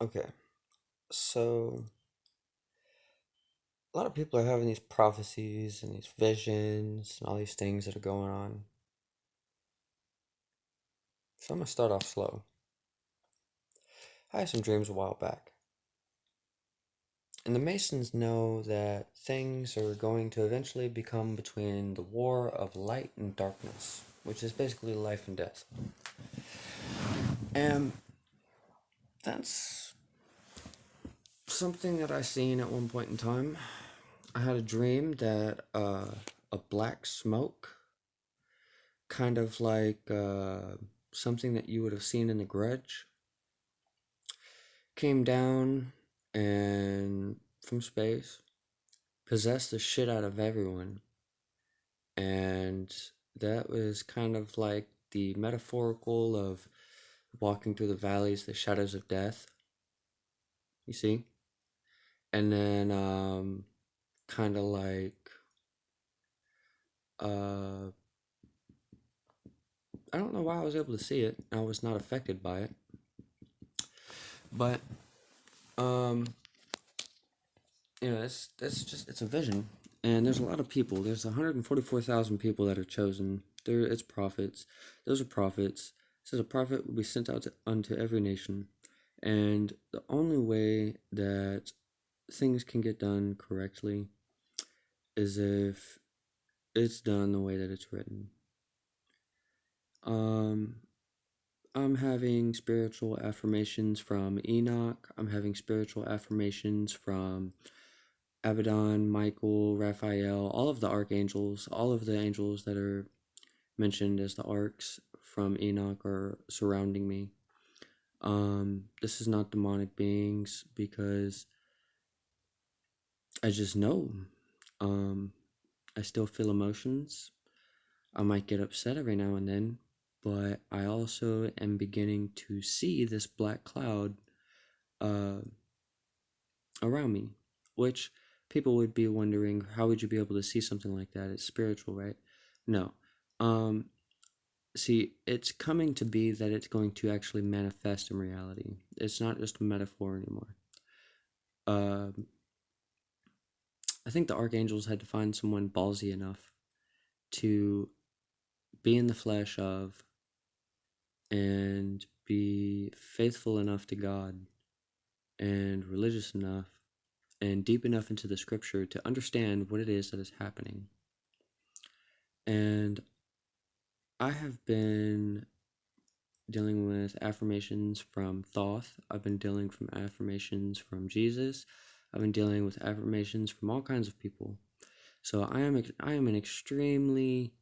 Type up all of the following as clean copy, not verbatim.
Okay, so a lot of people are having these prophecies and these visions and all these things that are going on. So I'm gonna start off slow. I had some dreams a while back, and the Masons know that things are going to eventually become between the war of light and darkness, which is basically life and death. And that's something that I seen at one point in time. I had a dream that a black smoke, kind of like something that you would have seen in The Grudge, came down and from space possessed the shit out of everyone. And that was kind of like the metaphorical of walking through the valleys, the shadows of death, you see? And then kind of like uh I don't know why I was able to see it. I was not affected by it. But um it's a vision. And there's a lot of people. There's 144,000 people that are chosen. It's prophets. Those are prophets. It says a prophet will be sent out unto every nation. And the only way that things can get done correctly is if it's done the way that it's written. Um, I'm having spiritual affirmations from Enoch. I'm having spiritual affirmations from Abaddon, Michael, Raphael, all of the archangels, all of the angels that are mentioned as the arcs from Enoch are surrounding me. This is not demonic beings because I just know. Um, I still feel emotions. I might get upset every now and then, but I also am beginning to see this black cloud uh, around me, which people would be wondering, how would you be able to see something like that? It's spiritual, right? No. Um, See, it's coming to be that it's going to actually manifest in reality. It's not just a metaphor anymore. Um, I think the archangels had to find someone ballsy enough to be in the flesh of and be faithful enough to God and religious enough and deep enough into the scripture to understand what it is that is happening. And I have been dealing with affirmations from Thoth. I've been dealing from affirmations from Jesus. I've been dealing with affirmations from all kinds of people. So I am an extremely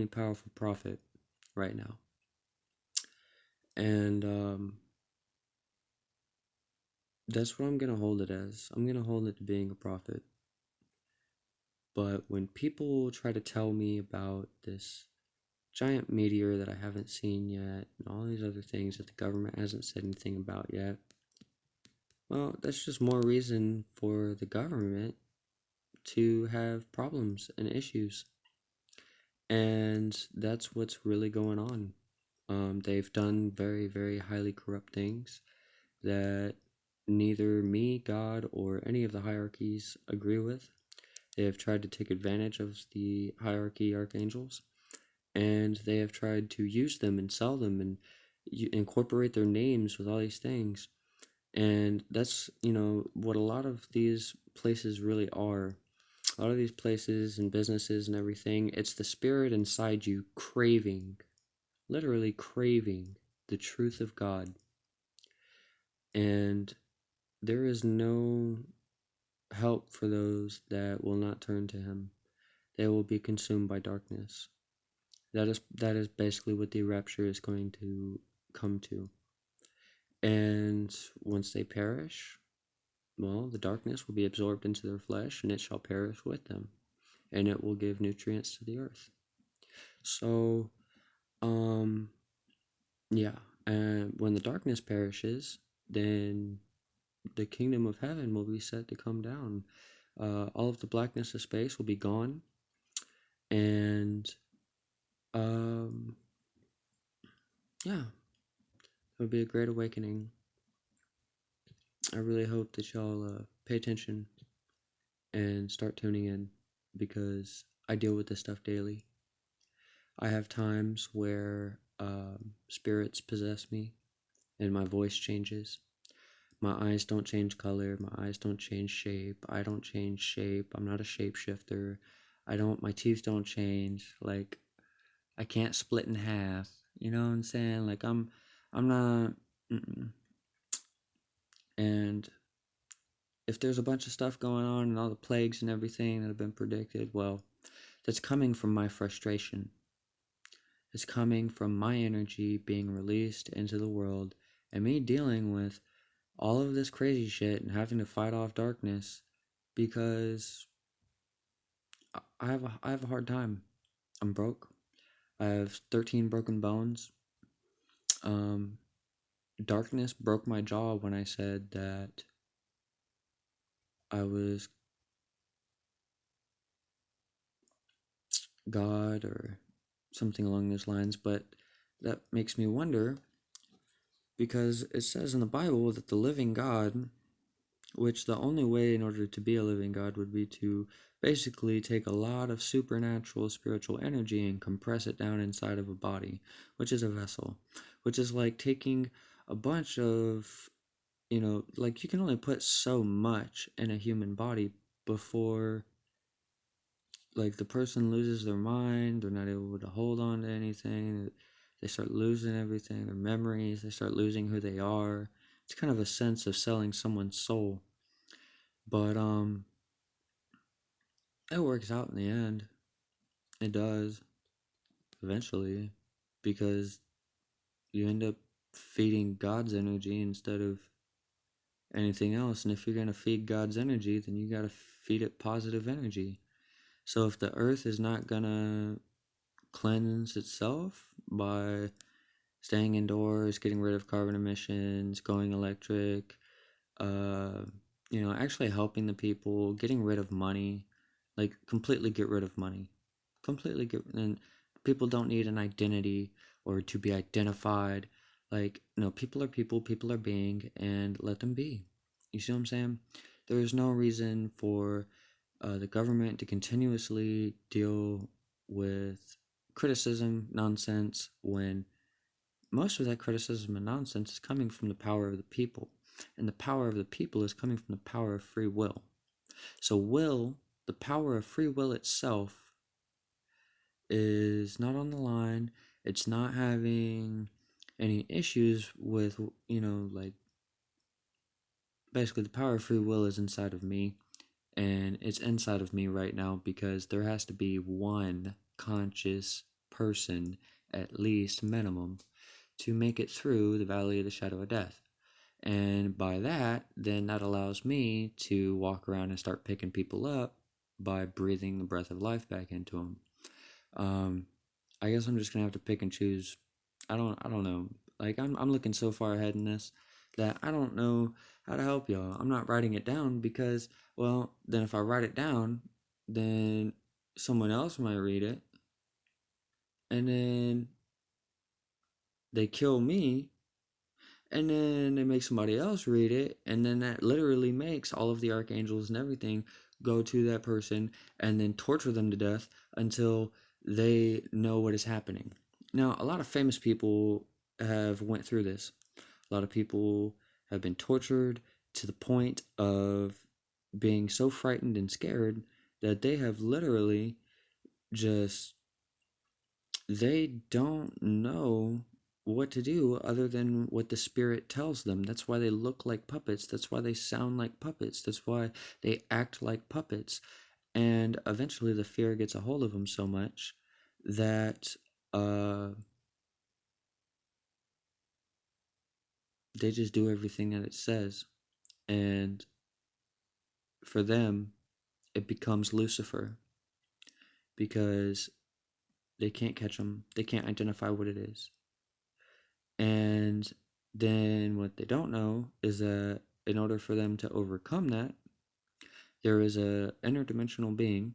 powerful prophet right now. And that's what I'm gonna hold it as. I'm gonna hold it to being a prophet. But when people try to tell me about this giant meteor that I haven't seen yet, and all these other things that the government hasn't said anything about yet, well, that's just more reason for the government to have problems and issues. And that's what's really going on. They've done very, very highly corrupt things that neither me, God, or any of the hierarchies agree with. They have tried to take advantage of the hierarchy archangels, and they have tried to use them and sell them and incorporate their names with all these things. And that's, what a lot of these places really are. A lot of these places and businesses and everything, it's the spirit inside you craving, literally craving the truth of God. And there is no help for those that will not turn to Him. They will be consumed by darkness. That is basically what the rapture is going to come to. And once they perish, well, the darkness will be absorbed into their flesh, and it shall perish with them, and it will give nutrients to the earth. So, um, yeah, and when the darkness perishes, then the kingdom of heaven will be set to come down. All of the blackness of space will be gone, and um, yeah, it will be a great awakening. I really hope that y'all pay attention and start tuning in because I deal with this stuff daily. I have times where spirits possess me and my voice changes. My eyes don't change color. My eyes don't change shape. I don't change shape. I'm not a shapeshifter. My teeth don't change. Like, I can't split in half. You know what I'm saying? Like, I'm not. Mm-mm. And if there's a bunch of stuff going on and all the plagues and everything that have been predicted, well, that's coming from my frustration. It's coming from my energy being released into the world and me dealing with all of this crazy shit and having to fight off darkness because I have a hard time. I'm broke. I have 13 broken bones. Um, Darkness broke my jaw when I said that I was God or something along those lines, but that makes me wonder because it says in the Bible that the living God, which the only way in order to be a living God would be to basically take a lot of supernatural spiritual energy and compress it down inside of a body, which is a vessel, which is like taking a bunch of, like you can only put so much in a human body before like the person loses their mind, they're not able to hold on to anything, they start losing everything, their memories, they start losing who they are. It's kind of a sense of selling someone's soul. But it works out in the end. It does eventually because you end up feeding God's energy instead of anything else. And if you're going to feed God's energy, then you got to feed it positive energy. So if the earth is not going to cleanse itself by staying indoors, getting rid of carbon emissions, going electric, actually helping the people, getting rid of money, like completely get rid of money, and people don't need an identity or to be identified. Like, no, people are being, and let them be. You see what I'm saying? There is no reason for the government to continuously deal with criticism, nonsense, when most of that criticism and nonsense is coming from the power of the people. And the power of the people is coming from the power of free will. So, the power of free will itself, is not on the line. It's not having any issues with, like, basically the power of free will is inside of me. And it's inside of me right now because there has to be one conscious person, at least minimum, to make it through the valley of the shadow of death. And by that, then that allows me to walk around and start picking people up by breathing the breath of life back into them. I guess I'm just gonna have to pick and choose. I don't know. Like I'm looking so far ahead in this that I don't know how to help y'all. I'm not writing it down because, well, then if I write it down, then someone else might read it, and then they kill me, and then they make somebody else read it, and then that literally makes all of the archangels and everything go to that person and then torture them to death until they know what is happening. Now, a lot of famous people have went through this. A lot of people have been tortured to the point of being so frightened and scared that they have literally just, they don't know what to do other than what the spirit tells them. That's why they look like puppets. That's why they sound like puppets. That's why they act like puppets. And eventually the fear gets a hold of them so much that they just do everything that it says. And for them, it becomes Lucifer because they can't catch them. They can't identify what it is. And then what they don't know is that in order for them to overcome that, there is a interdimensional being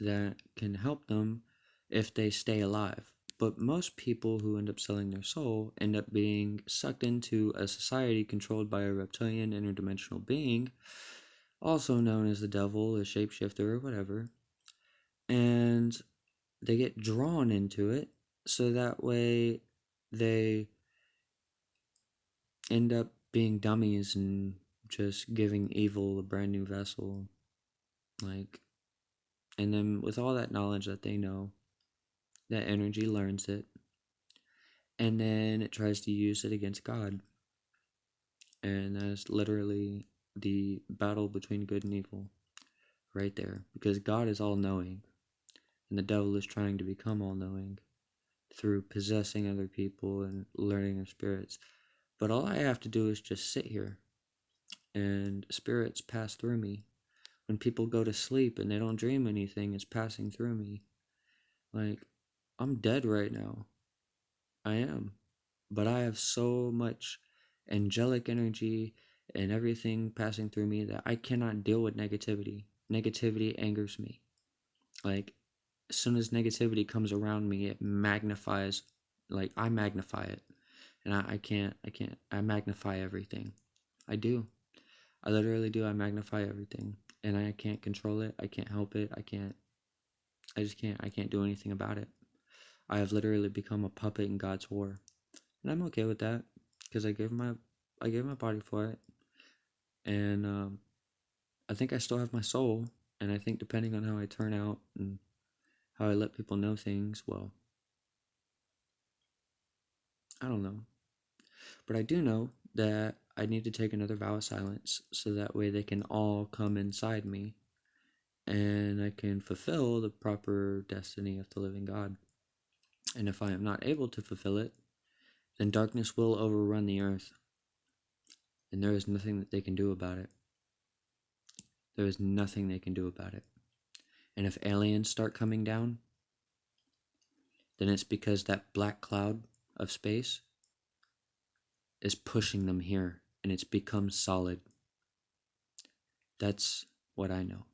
that can help them if they stay alive. But most people who end up selling their soul end up being sucked into a society controlled by a reptilian interdimensional being, also known as the devil, a shapeshifter, or whatever. And they get drawn into it, so that way they end up being dummies and just giving evil a brand new vessel. Like, and then with all that knowledge that they know, that energy learns it, and then it tries to use it against God. And that's literally the battle between good and evil right there. Because God is all knowing, and the devil is trying to become all knowing through possessing other people and learning their spirits. But all I have to do is just sit here, and spirits pass through me. When people go to sleep and they don't dream anything, it's passing through me. Like, I'm dead right now. I am. But I have so much angelic energy and everything passing through me that I cannot deal with negativity. Negativity angers me. Like, as soon as negativity comes around me, it magnifies, like, I magnify it. And I can't, I magnify everything. I do. I literally do. I magnify everything. And I can't control it. I can't help it. I just can't. I can't do anything about it. I have literally become a puppet in God's war. And I'm okay with that. Because I gave my body for it. And I think I still have my soul. And I think depending on how I turn out and how I let people know things, well, I don't know. But I do know that I need to take another vow of silence so that way they can all come inside me and I can fulfill the proper destiny of the living God. And if I am not able to fulfill it, then darkness will overrun the earth, and there is nothing that they can do about it. There is nothing they can do about it. And if aliens start coming down, then it's because that black cloud of space is pushing them here, and it's become solid. That's what I know.